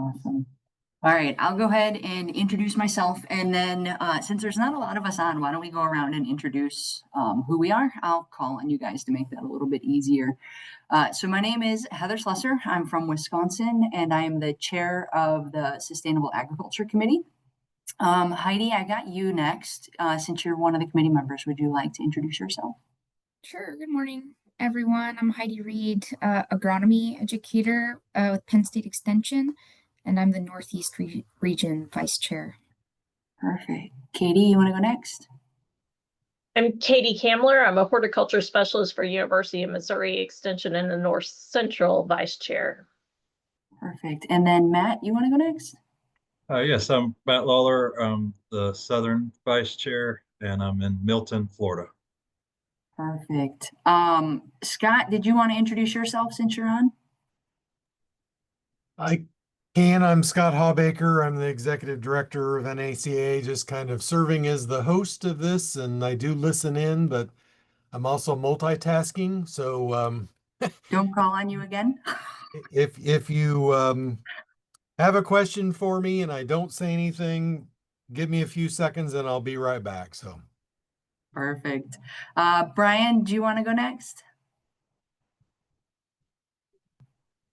Awesome. All right, I'll go ahead and introduce myself, and then since there's not a lot of us on, why don't we go around and introduce who we are? I'll call on you guys to make that a little bit easier. So my name is Heather Slusser. I'm from Wisconsin, and I am the chair of the Sustainable Agriculture Committee. Heidi, I got you next. Since you're one of the committee members, would you like to introduce yourself? Sure. Good morning, everyone. I'm Heidi Reed, agronomy educator with Penn State Extension, and I'm the Northeast Region Vice Chair. Perfect. Katie, you want to go next? I'm Katie Kamler. I'm a horticulture specialist for University of Missouri Extension and the North Central Vice Chair. Perfect. And then Matt, you want to go next? Yes, I'm Matt Lawler. I'm the Southern Vice Chair, and I'm in Milton, Florida. Perfect. Scott, did you want to introduce yourself since you're on? I can. I'm Scott Hawbaker. I'm the executive director of NACAA, just kind of serving as the host of this, and I do listen in, but I'm also multitasking. So Don't call on you again. if you have a question for me and I don't say anything, give me a few seconds and I'll be right back. So Perfect. Brian, do you want to go next?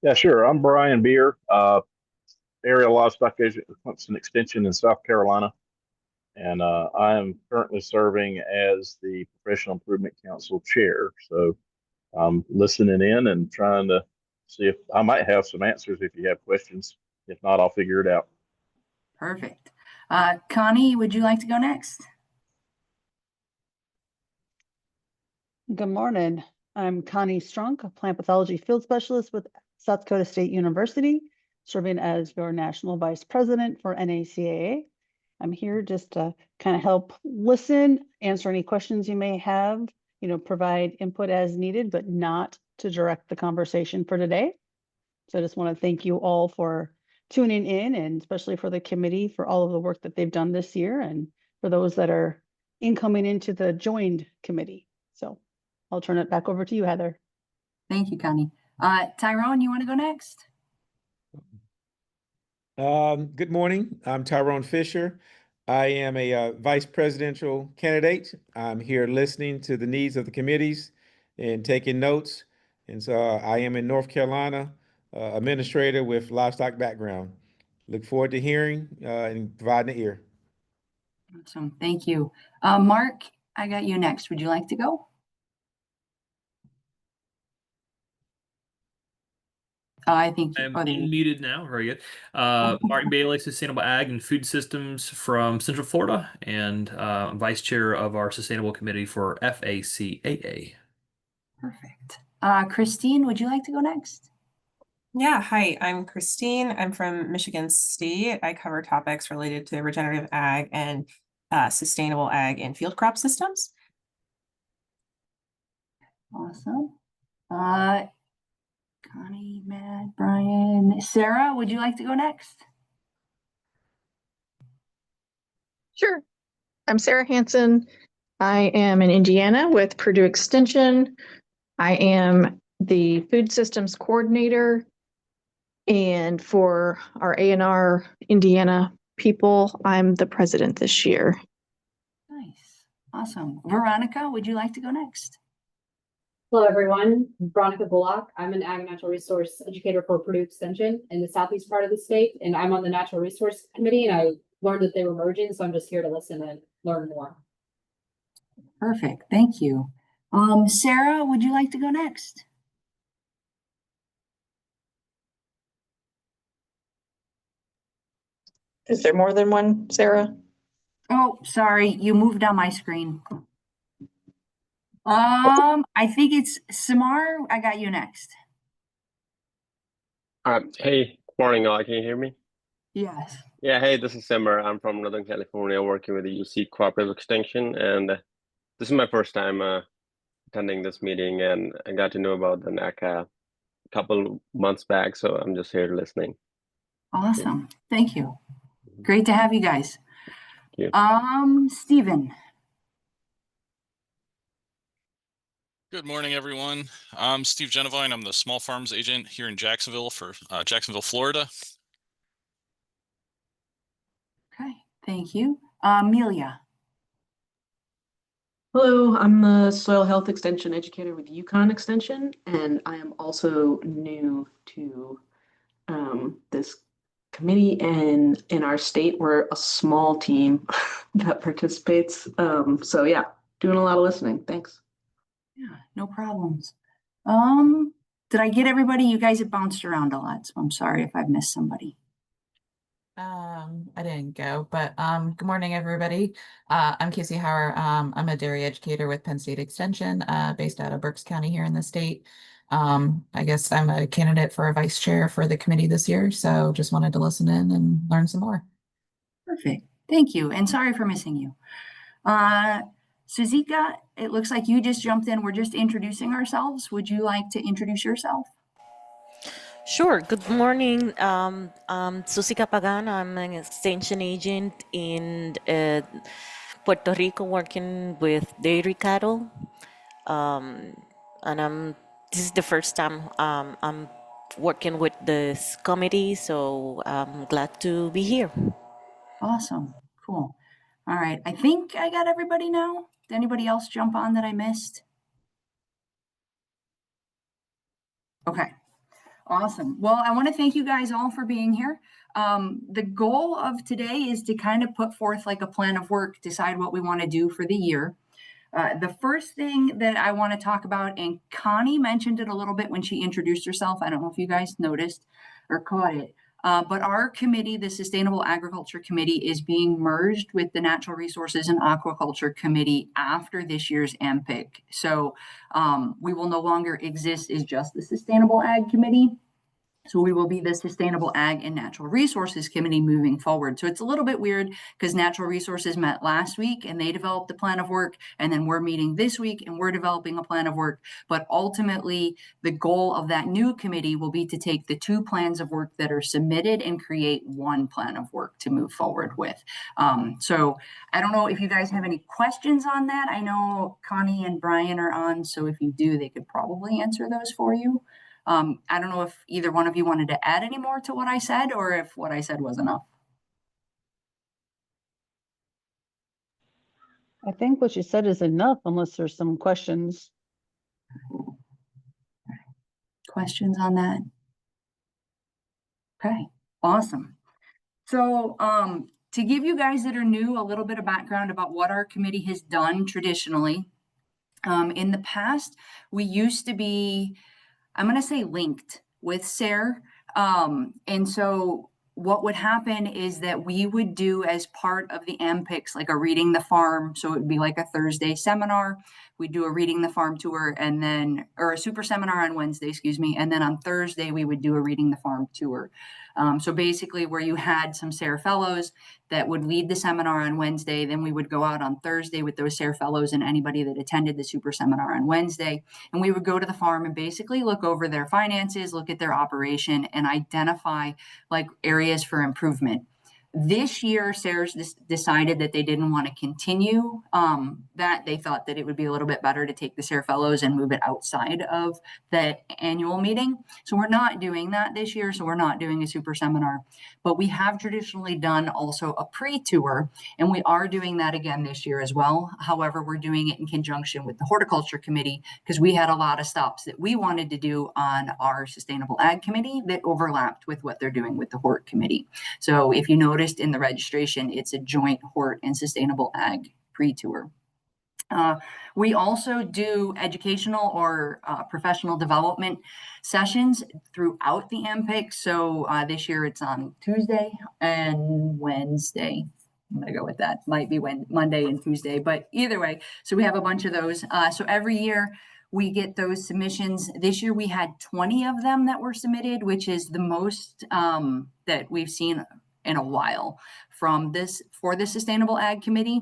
Yeah, sure. I'm Brian Beer, area livestock agent with Clemson Extension in South Carolina. And I am currently serving as the Professional Improvement Council chair. So I'm listening in and trying to see if I might have some answers if you have questions. If not, I'll figure it out. Perfect. Connie, would you like to go next? Good morning. I'm Connie Strunk, a plant pathology field specialist with South Dakota State University, serving as your national vice president for NACAA. I'm here just to kind of help listen, answer any questions you may have, provide input as needed, but not to direct the conversation for today. So I just want to thank you all for tuning in, and especially for the committee for all of the work that they've done this year, and for those that are incoming into the joined committee. So I'll turn it back over to you, Heather. Thank you, Connie. Tyrone, you want to go next? Good morning. I'm Tyrone Fisher. I am a vice presidential candidate. I'm here listening to the needs of the committees and taking notes. And so I am in North Carolina, administrator with livestock background. Look forward to hearing and providing an ear. Awesome. Thank you. Mark, I got you next. Would you like to go? I think I'm muted now. Very good. Martin Bailey, Sustainable Ag and Food Systems from Central Florida, and vice chair of our Sustainable Committee for FACAA. Perfect. Christine, would you like to go next? Yeah, hi, I'm Christine. I'm from Michigan State. I cover topics related to regenerative ag and sustainable ag and field crop systems. Awesome. Connie, Matt, Brian, Sarah, would you like to go next? Sure. I'm Sarah Hansen. I am in Indiana with Purdue Extension. I am the food systems coordinator. And for our A&R Indiana people, I'm the president this year. Nice. Awesome. Veronica, would you like to go next? Hello, everyone. Veronica Bullock. I'm an ag and natural resource educator for Purdue Extension in the southeast part of the state, and I'm on the Natural Resource Committee, and I learned that they were merging, so I'm just here to listen and learn more. Perfect. Thank you. Sarah, would you like to go next? Is there more than one, Sarah? Oh, sorry. You moved on my screen. I think it's Samar. I got you next. Hey, morning, all. Can you hear me? Yes. Yeah, hey, this is Simmer. I'm from Northern California, working with the UC Cooperative Extension, and this is my first time attending this meeting, and I got to know about the NACAA a couple months back, so I'm just here listening. Awesome. Thank you. Great to have you guys. Thank you. Stephen. Good morning, everyone. I'm Steve Genevine. I'm the small farms agent here in Jacksonville for Jacksonville, Florida. Thank you. Amelia. Hello, I'm the Soil Health Extension Educator with Yukon Extension, and I am also new to this committee. And in our state, we're a small team that participates. So yeah, doing a lot of listening. Thanks. Yeah, no problems. Did I get everybody? You guys have bounced around a lot, so I'm sorry if I've missed somebody. I didn't go, but good morning, everybody. I'm Casey Hauer. I'm a dairy educator with Penn State Extension, based out of Berks County here in the state. I guess I'm a candidate for a vice chair for the committee this year, so just wanted to listen in and learn some more. Perfect. Thank you. And sorry for missing you. Suzika, it looks like you just jumped in. We're just introducing ourselves. Would you like to introduce yourself? Sure. Good morning. I'm Susika Pagan. I'm an extension agent in Puerto Rico working with dairy cattle. And this is the first time I'm working with this committee, so I'm glad to be here. Awesome. Cool. All right. I think I got everybody now. Did anybody else jump on that I missed? Okay. Awesome. Well, I want to thank you guys all for being here. The goal of today is to kind of put forth like a plan of work, decide what we want to do for the year. The first thing that I want to talk about, and Connie mentioned it a little bit when she introduced herself. I don't know if you guys noticed or caught it, but our committee, the Sustainable Agriculture Committee, is being merged with the Natural Resources and Aquaculture Committee after this year's MPIC. So we will no longer exist as just the Sustainable Ag Committee. So we will be the Sustainable Ag and Natural Resources Committee moving forward. So it's a little bit weird because Natural Resources met last week and they developed a plan of work, and then we're meeting this week and we're developing a plan of work. But ultimately, the goal of that new committee will be to take the two plans of work that are submitted and create one plan of work to move forward with. So I don't know if you guys have any questions on that. I know Connie and Brian are on, so if you do, they could probably answer those for you. I don't know if either one of you wanted to add any more to what I said or if what I said was enough. I think what you said is enough unless there's some questions. Questions on that? Okay, awesome. So to give you guys that are new a little bit of background about what our committee has done traditionally, in the past, we used to be, I'm going to say linked with SARE. And so what would happen is that we would do as part of the MPICs, like a reading the farm. So it would be like a Thursday seminar. We'd do a reading the farm tour and then, or a super seminar on Wednesday, excuse me. And then on Thursday, we would do a reading the farm tour. So basically where you had some SARE fellows that would lead the seminar on Wednesday, then we would go out on Thursday with those SARE fellows and anybody that attended the super seminar on Wednesday. And we would go to the farm and basically look over their finances, look at their operation, and identify like areas for improvement. This year, SARE's decided that they didn't want to continue that. They thought that it would be a little bit better to take the SARE fellows and move it outside of the annual meeting. So we're not doing that this year. So we're not doing a super seminar, but we have traditionally done also a pre-tour, and we are doing that again this year as well. However, we're doing it in conjunction with the Horticulture Committee because we had a lot of stops that we wanted to do on our Sustainable Ag Committee that overlapped with what they're doing with the Hort Committee. So if you notice in the registration, it's a joint Hort and Sustainable Ag pre-tour. We also do educational or professional development sessions throughout the MPIC. So this year it's on Tuesday and Wednesday. I'm going to go with that. Might be Monday and Tuesday, but either way. So we have a bunch of those. So every year we get those submissions. This year we had 20 of them that were submitted, which is the most that we've seen in a while from this for the Sustainable Ag Committee.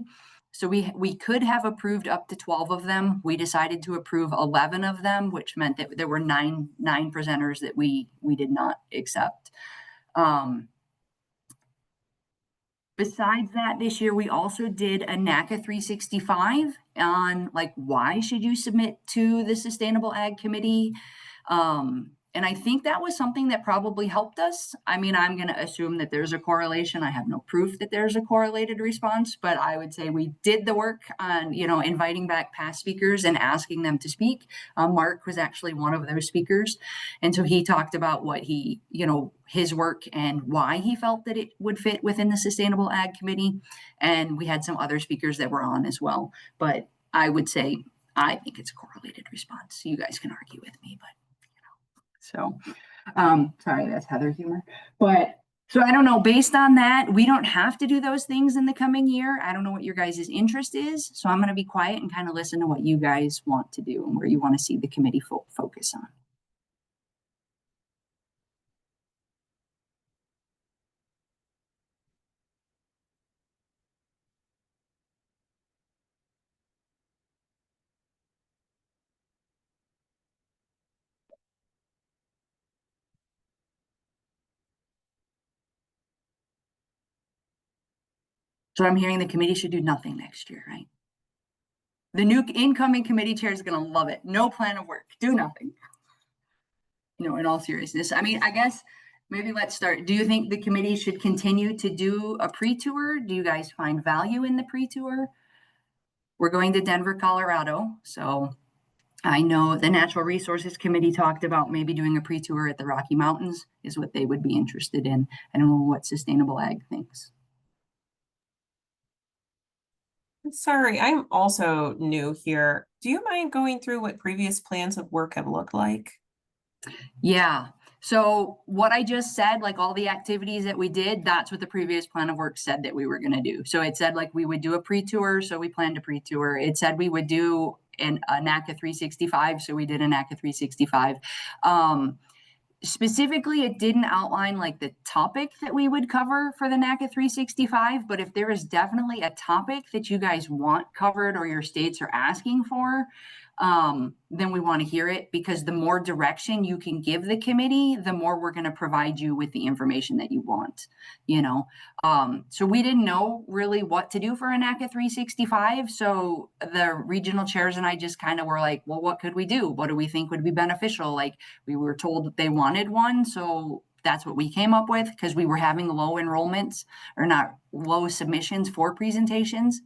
So we could have approved up to 12 of them. We decided to approve 11 of them, which meant that there were nine presenters that we did not accept. Besides that, this year we also did a NACAA 365 on like why should you submit to the Sustainable Ag Committee. And I think that was something that probably helped us. I mean, I'm going to assume that there's a correlation. I have no proof that there's a correlated response, but I would say we did the work on, inviting back past speakers and asking them to speak. Mark was actually one of those speakers. And so he talked about what his work and why he felt that it would fit within the Sustainable Ag Committee. And we had some other speakers that were on as well. But I would say, I think it's a correlated response. You guys can argue with me, but so, sorry, that's Heather humor. But so I don't know, based on that, we don't have to do those things in the coming year. I don't know what your guys' interest is. So I'm going to be quiet and kind of listen to what you guys want to do and where you want to see the committee focus on. So I'm hearing the committee should do nothing next year, right? The new incoming committee chair is going to love it. No plan of work, do nothing. In all seriousness, I mean, I guess maybe let's start. Do you think the committee should continue to do a pre-tour? Do you guys find value in the pre-tour? We're going to Denver, Colorado. So I know the Natural Resources Committee talked about maybe doing a pre-tour at the Rocky Mountains is what they would be interested in. I don't know what Sustainable Ag thinks. Sorry, I'm also new here. Do you mind going through what previous plans of work have looked like? Yeah. So what I just said, like all the activities that we did, that's what the previous plan of work said that we were going to do. So it said like we would do a pre-tour. So we planned a pre-tour. It said we would do a NACAA 365. So we did a NACAA 365. Specifically, it didn't outline like the topic that we would cover for the NACAA 365, but if there is definitely a topic that you guys want covered or your states are asking for, then we want to hear it, because the more direction you can give the committee, the more we're going to provide you with the information that you want, So we didn't know really what to do for a NACAA 365. So the regional chairs and I just kind of were like, well, what could we do? What do we think would be beneficial? Like we were told that they wanted one. So that's what we came up with, because we were having low enrollments, or not low submissions for presentations.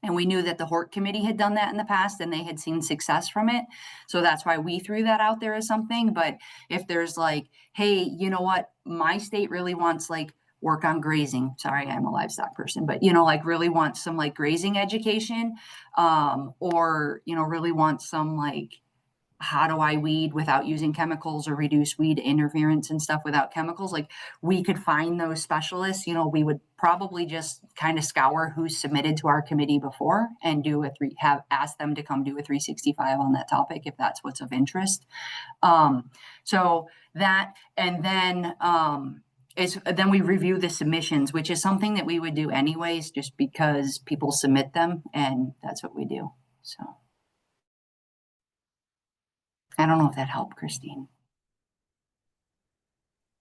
And we knew that the Hort Committee had done that in the past and they had seen success from it. So that's why we threw that out there as something. But if there's like, hey, you know what, my state really wants like work on grazing. Sorry, I'm a livestock person, but like really wants some like grazing education, or really wants some like, how do I weed without using chemicals, or reduce weed interference and stuff without chemicals? Like we could find those specialists. We would probably just kind of scour who's submitted to our committee before and have asked them to come do a 365 on that topic if that's what's of interest. So that, and then then we review the submissions, which is something that we would do anyways, just because people submit them, and that's what we do. So. I don't know if that helped, Christine.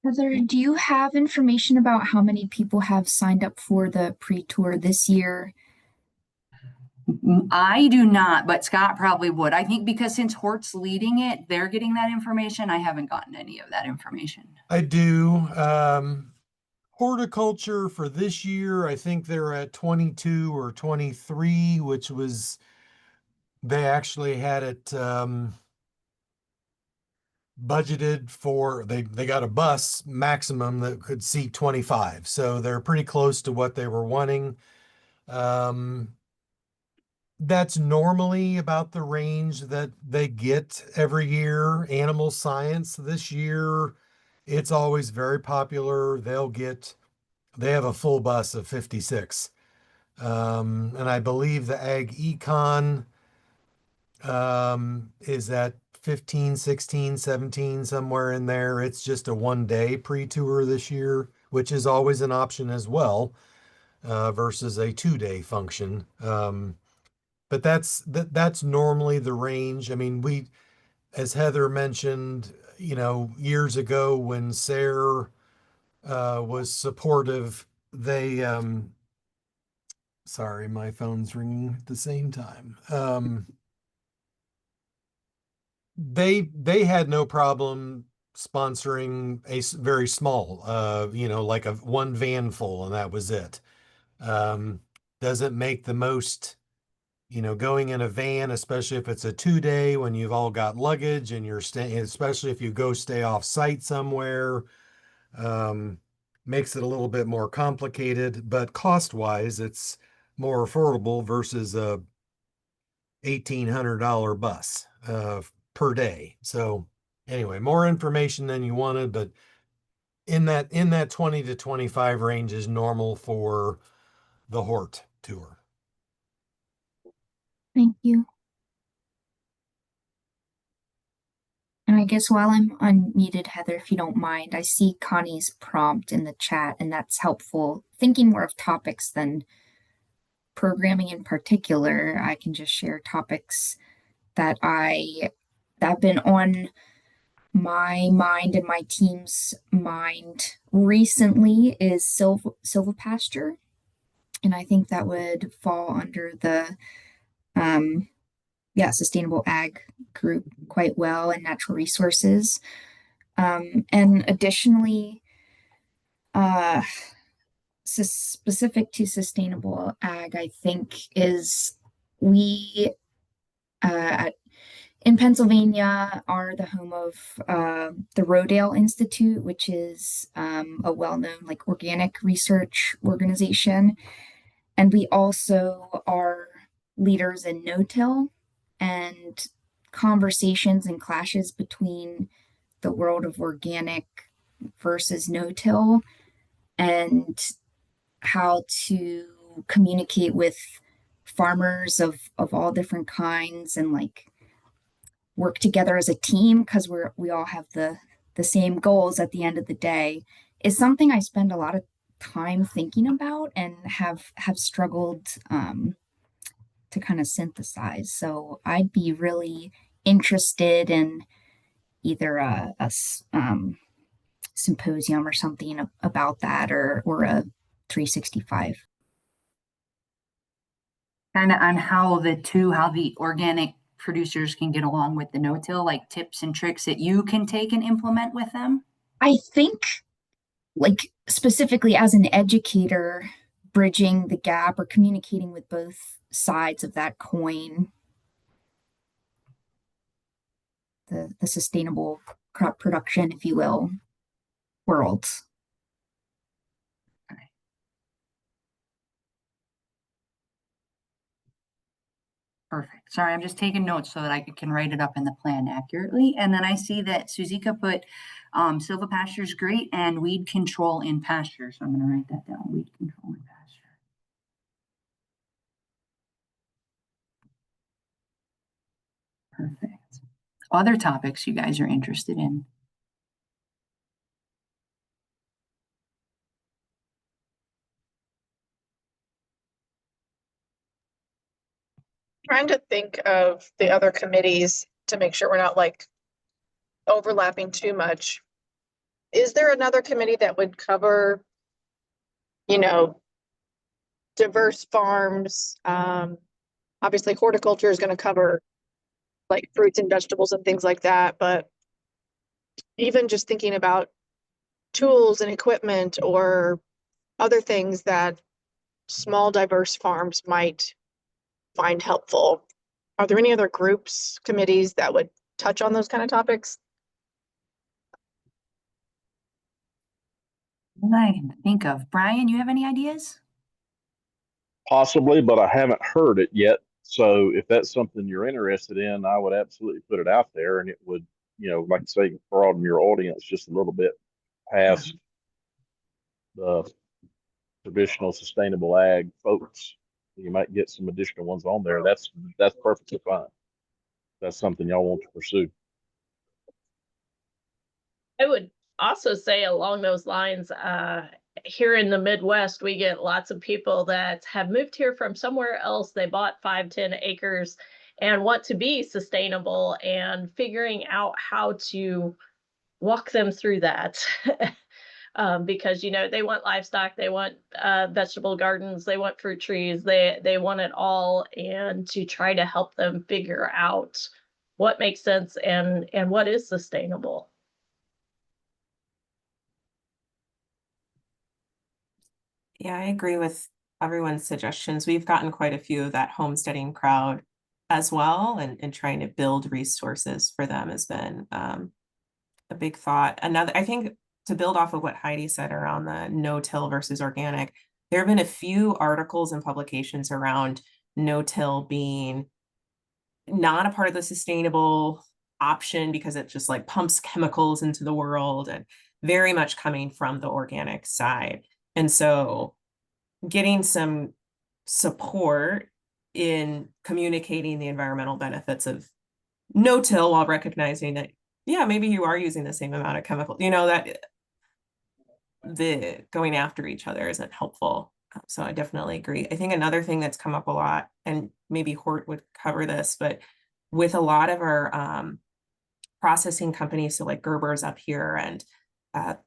Heather, do you have information about how many people have signed up for the pre-tour this year? I do not, but Scott probably would. I think because since Hort's leading it, they're getting that information. I haven't gotten any of that information. I do. Horticulture for this year, I think they're at 22 or 23, which was, they actually had it budgeted for, they got a bus maximum that could seat 25. So they're pretty close to what they were wanting. That's normally about the range that they get every year. Animal science this year, it's always very popular. They have a full bus of 56. And I believe the ag econ is at 15, 16, 17, somewhere in there. It's just a 1-day pre-tour this year, which is always an option as well, versus a 2-day function. But that's normally the range. I mean, as Heather mentioned, years ago when SARE was supportive, they sorry, my phone's ringing at the same time. They had no problem sponsoring very small, like one van full and that was it. Doesn't make the most, going in a van, especially if it's a 2-day when you've all got luggage and you're staying, especially if you go stay off site somewhere, makes it a little bit more complicated, but cost wise, it's more affordable versus a $1,800 bus per day. So anyway, more information than you wanted, but in that 20 to 25 range is normal for the Hort tour. Thank you. And I guess while I'm unmuted, Heather, if you don't mind, I see Connie's prompt in the chat, and that's helpful. Thinking more of topics than programming in particular, I can just share topics that have been on my mind and my team's mind recently is silvopasture. And I think that would fall under the sustainable ag group quite well, and natural resources. And additionally, specific to sustainable ag, I think is we in Pennsylvania are the home of the Rodale Institute, which is a well-known like organic research organization. And we also are leaders in no-till, and conversations and clashes between the world of organic versus no-till, and how to communicate with farmers of all different kinds and like work together as a team because we all have the same goals at the end of the day, is something I spend a lot of time thinking about and have struggled to kind of synthesize. So I'd be really interested in either a symposium or something about that, or a 365. Kind of on how the organic producers can get along with the no-till, like tips and tricks that you can take and implement with them. I think, like specifically as an educator, bridging the gap or communicating with both sides of that coin, the sustainable crop production, if you will, world. Perfect. Sorry, I'm just taking notes so that I can write it up in the plan accurately. And then I see that Suzika put silvopasture is great and weed control in pasture. So I'm going to write that down. Weed control in pasture. Perfect. Other topics you guys are interested in? Trying to think of the other committees to make sure we're not like overlapping too much. Is there another committee that would cover, diverse farms? Obviously horticulture is going to cover like fruits and vegetables and things like that, but even just thinking about tools and equipment or other things that small diverse farms might find helpful. Are there any other groups, committees that would touch on those kind of topics? I can think of. Brian, you have any ideas? Possibly, but I haven't heard it yet. So if that's something you're interested in, I would absolutely put it out there, and it would, like I say, broaden your audience just a little bit past the traditional sustainable ag folks. You might get some additional ones on there. That's perfectly fine. That's something y'all want to pursue. I would also say along those lines, here in the Midwest, we get lots of people that have moved here from somewhere else. They bought 5-10 acres and want to be sustainable, and figuring out how to walk them through that. Because they want livestock, they want vegetable gardens, they want fruit trees, they want it all, and to try to help them figure out what makes sense and what is sustainable. Yeah, I agree with everyone's suggestions. We've gotten quite a few of that homesteading crowd as well, and trying to build resources for them has been a big thought. Another, I think, to build off of what Heidi said around the no-till versus organic, there have been a few articles and publications around no-till being not a part of the sustainable option because it just like pumps chemicals into the world, and very much coming from the organic side. And so getting some support in communicating the environmental benefits of no-till while recognizing that, yeah, maybe you are using the same amount of chemical, that the going after each other isn't helpful. So I definitely agree. I think another thing that's come up a lot, and maybe Hort would cover this, but with a lot of our processing companies, so like Gerber's up here, and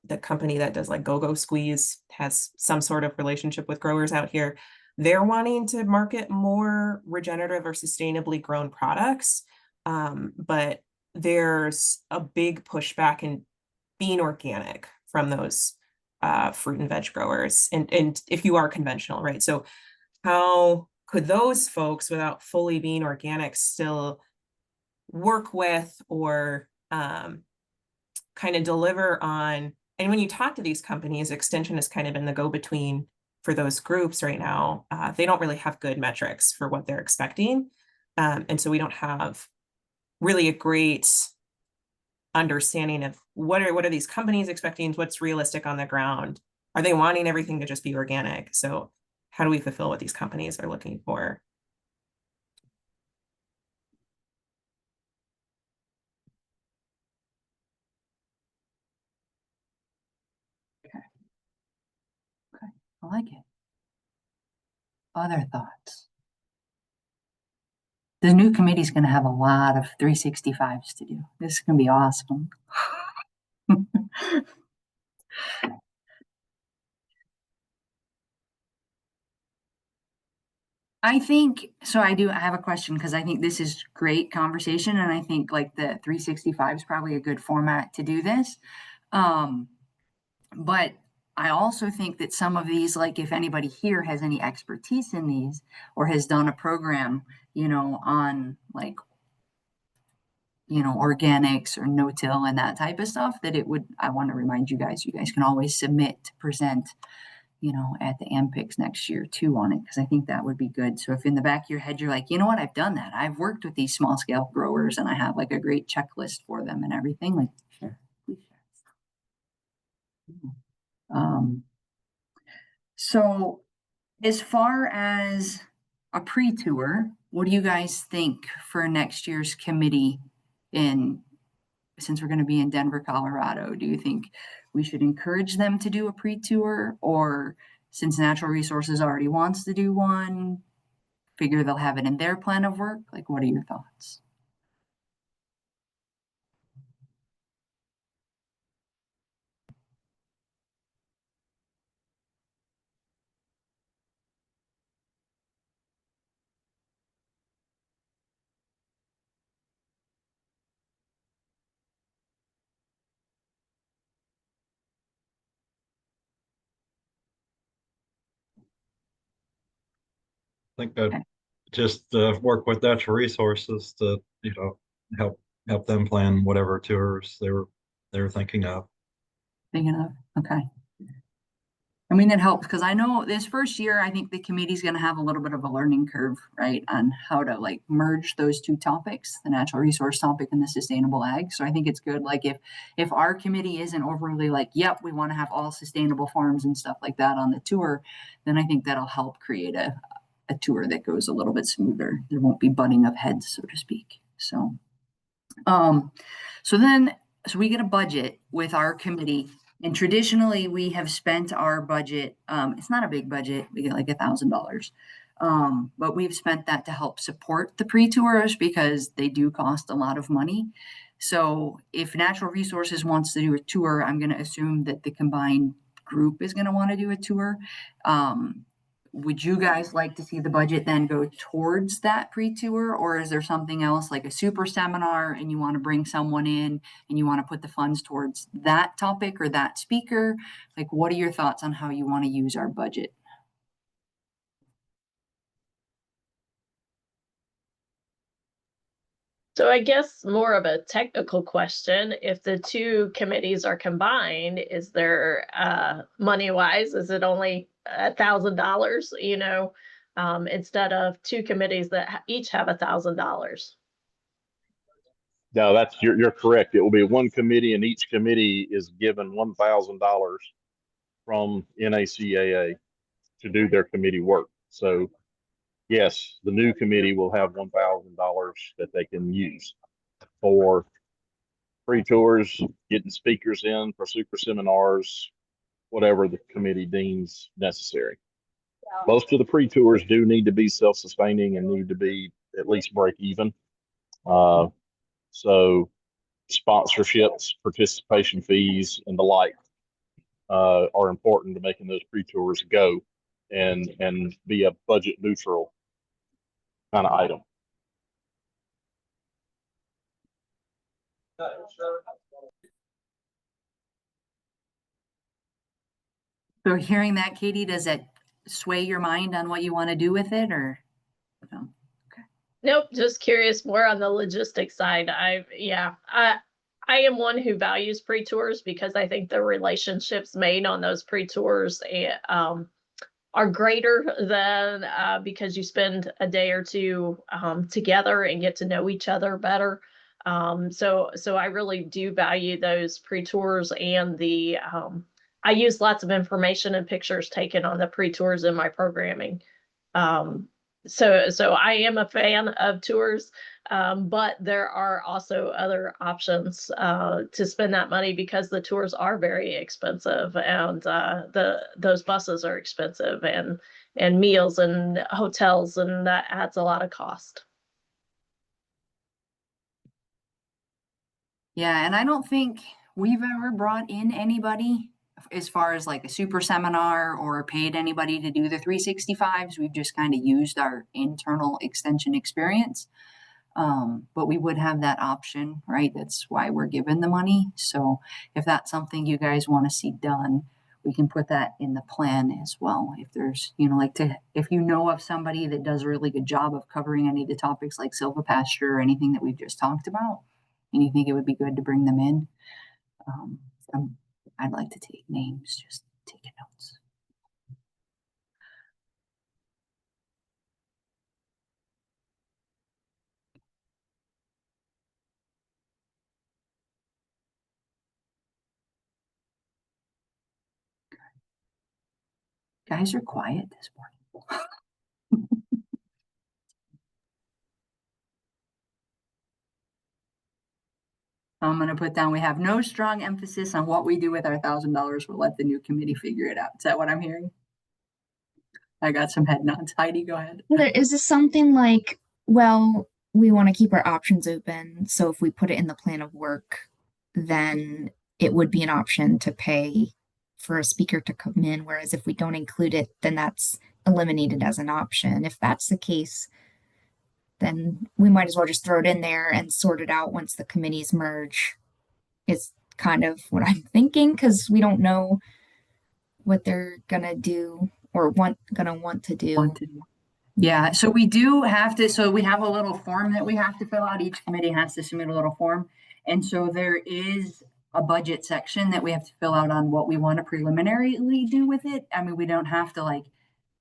the company that does like Go-Go Squeeze has some sort of relationship with growers out here. They're wanting to market more regenerative or sustainably grown products, but there's a big pushback in being organic from those fruit and veg growers, and if you are conventional, right? So how could those folks, without fully being organic, still work with or kind of deliver on? And when you talk to these companies, Extension has kind of been the go-between for those groups right now. They don't really have good metrics for what they're expecting, and so we don't have really a great understanding of what are these companies expecting, what's realistic on the ground. Are they wanting everything to just be organic? So how do we fulfill what these companies are looking for? Okay. I like it. Other thoughts? The new committee is going to have a lot of 365s to do. This is going to be awesome. I think so. I have a question because I think this is great conversation, and I think like the 365 is probably a good format to do this. But I also think that some of these, like if anybody here has any expertise in these or has done a program, on like, organics or no-till and that type of stuff, that I want to remind you guys can always submit to present, at the AMPICS next year too on it, because I think that would be good. So if in the back of your head, you're like, you know what, I've done that. I've worked with these small scale growers and I have like a great checklist for them and everything, like, sure, please share. So as far as a pre-tour, what do you guys think for next year's committee since we're going to be in Denver, Colorado? Do you think we should encourage them to do a pre-tour, or since Natural Resources already wants to do one, figure they'll have it in their plan of work? Like, what are your thoughts? I think that just work with natural resources to, help them plan whatever tours they were thinking of. Okay. I mean, it helps because I know this first year, I think the committee's going to have a little bit of a learning curve, right, on how to like merge those two topics, the natural resource topic and the sustainable ag. So I think it's good. Like if our committee isn't overly like, yep, we want to have all sustainable farms and stuff like that on the tour, then I think that'll help create a tour that goes a little bit smoother. There won't be butting of heads, so to speak. So, so we get a budget with our committee. And traditionally, we have spent our budget. It's not a big budget. We get like $1,000, but we've spent that to help support the pre-tours because they do cost a lot of money. So if Natural Resources wants to do a tour, I'm going to assume that the combined group is going to want to do a tour. would you guys like to see the budget then go towards that pre-tour, or is there something else like a super seminar and you want to bring someone in and you want to put the funds towards that topic or that speaker? Like, what are your thoughts on how you want to use our budget? So I guess more of a technical question. If the two committees are combined, is there money wise, is it only $1,000, instead of two committees that each have $1,000? No, you're correct. It will be one committee, and each committee is given $1,000 from NACAA to do their committee work. So yes, the new committee will have $1,000 that they can use for free tours, getting speakers in for super seminars, whatever the committee deems necessary. Most of the pre-tours do need to be self-sustaining and need to be at least break even. So sponsorships, participation fees, and the like are important to making those pre-tours go and be a budget neutral kind of item. So hearing that, Katie, does it sway your mind on what you want to do with it, or no? Nope, just curious more on the logistics side. I am one who values pre-tours because I think the relationships made on those pre-tours are greater than because you spend a day or two together and get to know each other better. So I really do value those pre-tours, and I use lots of information and pictures taken on the pre-tours in my programming. So I am a fan of tours, but there are also other options to spend that money because the tours are very expensive, and those buses are expensive, and meals and hotels, and that adds a lot of cost. Yeah, and I don't think we've ever brought in anybody as far as like a super seminar or paid anybody to do the 365s. We've just kind of used our internal extension experience. But we would have that option, right? That's why we're given the money. So if that's something you guys want to see done, we can put that in the plan as well. If there's, if you know of somebody that does a really good job of covering any of the topics like silvopasture or anything that we've just talked about, and you think it would be good to bring them in, I'd like to take names, just taking notes. Guys are quiet this morning. I'm going to put down, we have no strong emphasis on what we do with our $1,000. We'll let the new committee figure it out. Is that what I'm hearing? I got some head nods. Heidi, go ahead. Is this something like, well, we want to keep our options open, so if we put it in the plan of work, then it would be an option to pay for a speaker to come in, whereas if we don't include it, then that's eliminated as an option. If that's the case, then we might as well just throw it in there and sort it out once the committees merge. Is kind of what I'm thinking, because we don't know what they're gonna do or gonna want to do. Yeah, so we do have to, so we have a little form that we have to fill out. Each committee has to submit a little form. And so there is a budget section that we have to fill out on what we want to preliminarily do with it. I mean, we don't have to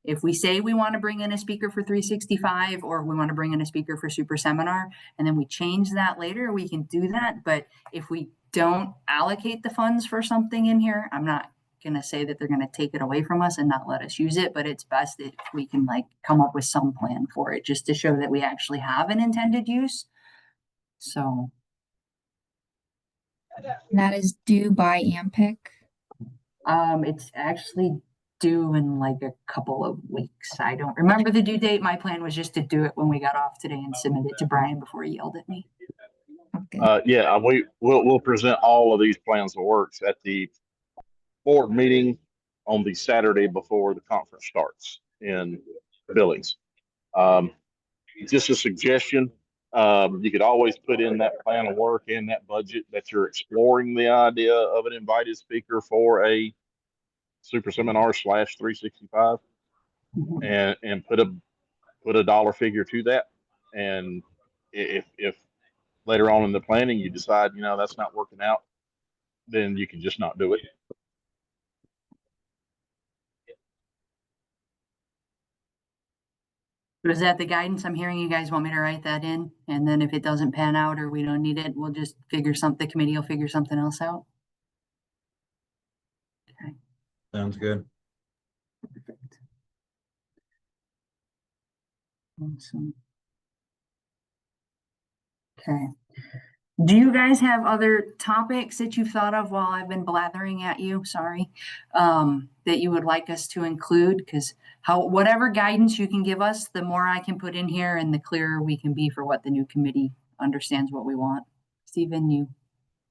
if we say we want to bring in a speaker for 365 or we want to bring in a speaker for super seminar, and then we change that later, we can do that. But if we don't allocate the funds for something in here, I'm not going to say that they're going to take it away from us and not let us use it, but it's best if we can come up with some plan for it just to show that we actually have an intended use. So that is due by AMPIC. It's actually due in a couple of weeks. I don't remember the due date. My plan was just to do it when we got off today and submit it to Brian before he yelled at me. Yeah, we'll present all of these plans of works at the board meeting on the Saturday before the conference starts. in Billings. Just a suggestion. You could always put in that plan of work and that budget that you're exploring the idea of an invited speaker for a super seminar / 365 and put a dollar figure to that. And if later on in the planning you decide, that's not working out, then you can just not do it. So is that the guidance I'm hearing? You guys want me to write that in? And then if it doesn't pan out or we don't need it, we'll just figure something, the committee will figure something else out? Okay. Sounds good. Perfect. Awesome. Okay. Do you guys have other topics that you've thought of while I've been blathering at you? Sorry, that you would like us to include? Because whatever guidance you can give us, the more I can put in here and the clearer we can be for what the new committee understands what we want. Stephen,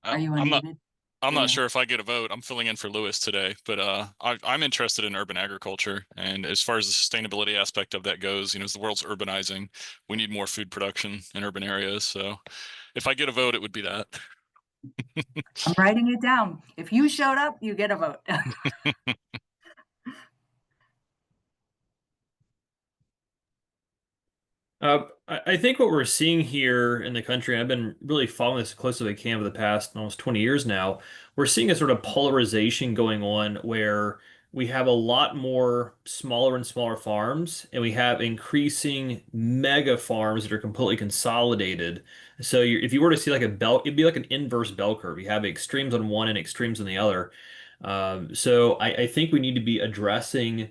are you unmuted? I'm not sure if I get a vote. I'm filling in for Lewis today, but I'm interested in urban agriculture. And as far as the sustainability aspect of that goes, as the world's urbanizing, we need more food production in urban areas. So if I get a vote, it would be that. I'm writing it down. If you showed up, you get a vote. I think what we're seeing here in the country, I've been really following this as close as I can for the past almost 20 years now. We're seeing a sort of polarization going on where we have a lot more smaller and smaller farms, and we have increasing mega farms that are completely consolidated. So if you were to see like a bell, it'd be like an inverse bell curve. You have extremes on one and extremes on the other. So I think we need to be addressing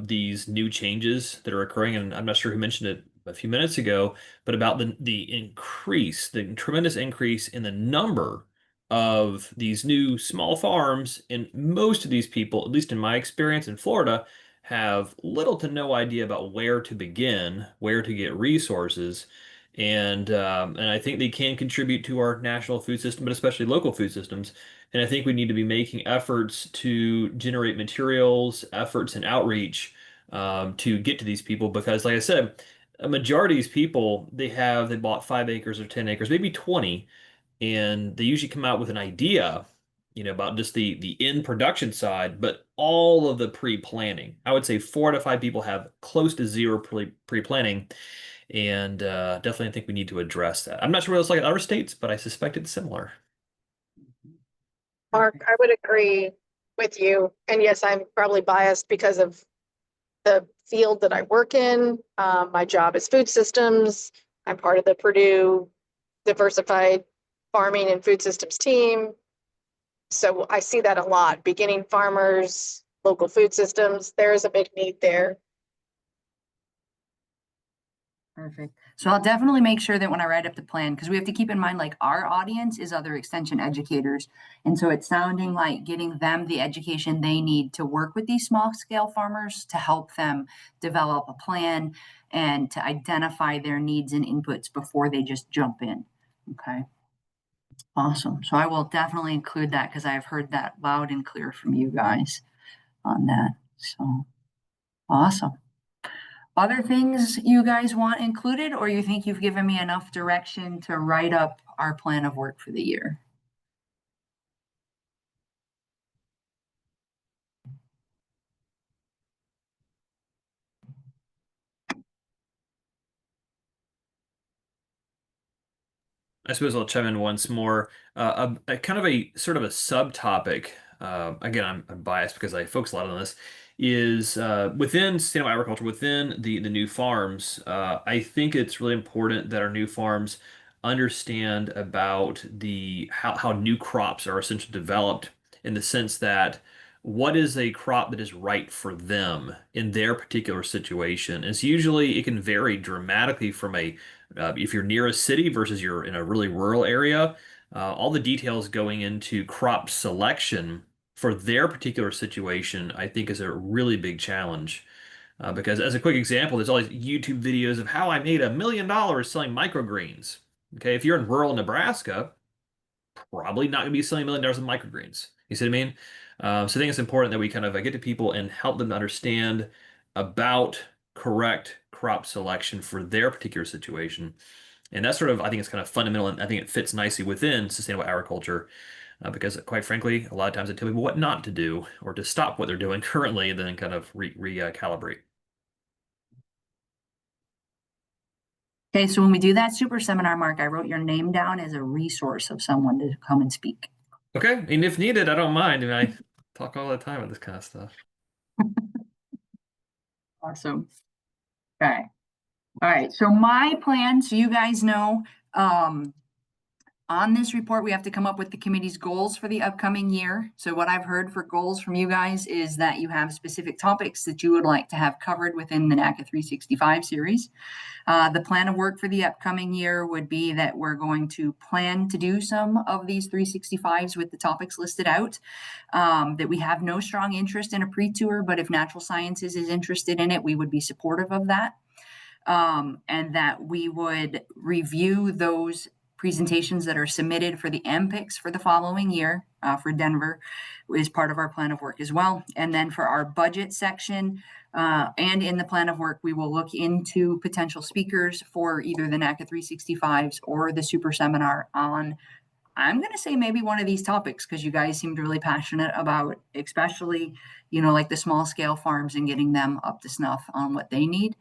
these new changes that are occurring, and I'm not sure who mentioned it a few minutes ago, but about the tremendous increase in the number of these new small farms, and most of these people, at least in my experience in Florida, have little to no idea about where to begin, where to get resources, and I think they can contribute to our national food system, but especially local food systems. And I think we need to be making efforts to generate materials, efforts and outreach to get to these people because, like I said, a majority of these people, they bought 5 acres or 10 acres, maybe 20, and they usually come out with an idea, about just the end production side, but all of the pre-planning. I would say 4 to 5 people have close to zero pre-planning, and definitely I think we need to address that. I'm not sure what it's like in other states, but I suspect it's similar. Mark, I would agree with you. And yes, I'm probably biased because of the field that I work in. My job is food systems. I'm part of the Purdue Diversified Farming and Food Systems team. So I see that a lot. Beginning farmers, local food systems, there is a big need there. Perfect. So I'll definitely make sure that when I write up the plan, because we have to keep in mind, like our audience is other extension educators. And so it's sounding like getting them the education they need to work with these small scale farmers to help them develop a plan and to identify their needs and inputs before they just jump in. Okay. Awesome. So I will definitely include that because I've heard that loud and clear from you guys on that. So awesome. Other things you guys want included, or you think you've given me enough direction to write up our plan of work for the year? I suppose I'll chime in once more. A kind of a sort of a subtopic. Again, I'm biased because I focus a lot on this. Is within sustainable agriculture, within the new farms. I think it's really important that our new farms understand about the how new crops are essentially developed in the sense that what is a crop that is right for them in their particular situation. It's usually it can vary dramatically from if you're near a city versus you're in a really rural area, all the details going into crop selection for their particular situation, I think is a really big challenge. Because as a quick example, there's all these YouTube videos of how I made $1 million selling microgreens. Okay, if you're in rural Nebraska, probably not going to be selling $1 million in microgreens. You see what I mean? So I think it's important that we kind of get to people and help them to understand about correct crop selection for their particular situation. And that's sort of, I think it's kind of fundamental, and I think it fits nicely within sustainable agriculture, because quite frankly, a lot of times I tell people what not to do or to stop what they're doing currently and then kind of recalibrate. Okay, so when we do that super seminar, Mark, I wrote your name down as a resource of someone to come and speak. Okay, and if needed, I don't mind. I mean, I talk all the time about this kind of stuff. Awesome. Okay. All right. So my plan, so you guys know, on this report, we have to come up with the committee's goals for the upcoming year. So what I've heard for goals from you guys is that you have specific topics that you would like to have covered within the NACAA 365 series. The plan of work for the upcoming year would be that we're going to plan to do some of these 365s with the topics listed out, that we have no strong interest in a pre-tour, but if natural sciences is interested in it, we would be supportive of that. And that we would review those presentations that are submitted for the MPICs for the following year, for Denver, is part of our plan of work as well. And then for our budget section, and in the plan of work, we will look into potential speakers for either the NACAA 365s or the super seminar on, I'm going to say maybe one of these topics, because you guys seemed really passionate about, especially, like the small scale farms and getting them up to snuff on what they need.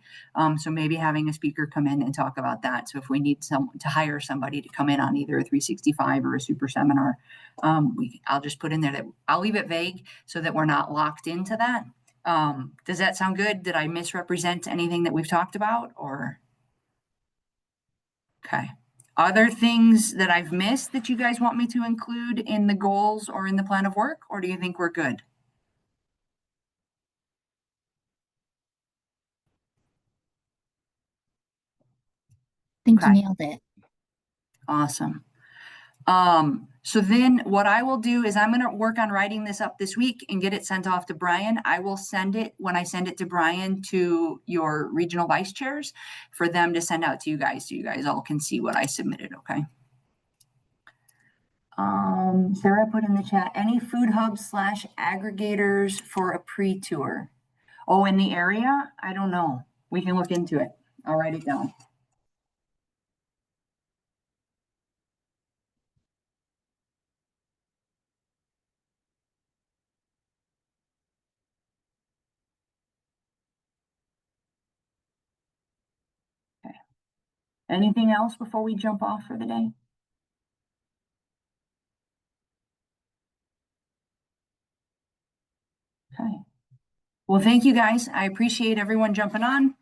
So maybe having a speaker come in and talk about that. So if we need someone to hire somebody to come in on either a 365 or a super seminar, I'll just put in there that I'll leave it vague so that we're not locked into that. Does that sound good? Did I misrepresent anything that we've talked about, or? Okay. Other things that I've missed that you guys want me to include in the goals or in the plan of work, or do you think we're good? I think you Okay. nailed it. Awesome. So then what I will do is I'm going to work on writing this up this week and get it sent off to Brian. I will send it, when I send it to Brian, to your regional vice chairs for them to send out to you guys, so you guys all can see what I submitted. Okay. Sarah put in the chat, any food hubs / aggregators for a pre-tour? Oh, in the area? I don't know. We can look into it. I'll write it down. Okay. Anything else before we jump off for the day? Okay. Well, thank you guys. I appreciate everyone jumping on.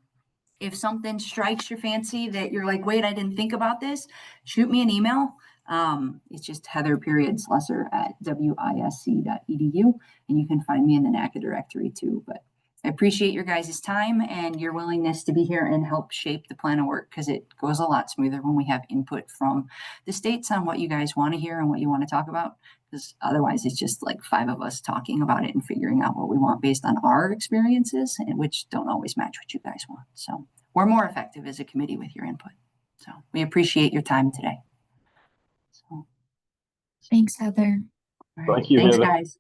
If something strikes your fancy that you're like, wait, I didn't think about this, shoot me an email. It's just heather.slesser@wisc.edu, and you can find me in the NACAA directory too. But I appreciate your guys' time and your willingness to be here and help shape the plan of work, because it goes a lot smoother when we have input from the states on what you guys want to hear and what you want to talk about. Because otherwise it's just like 5 of us talking about it and figuring out what we want based on our experiences, and which don't always match what you guys want. So we're more effective as a committee with your input. So we appreciate your time today. So, Thanks, Heather. all right. Thank you, Thanks, Heather. guys.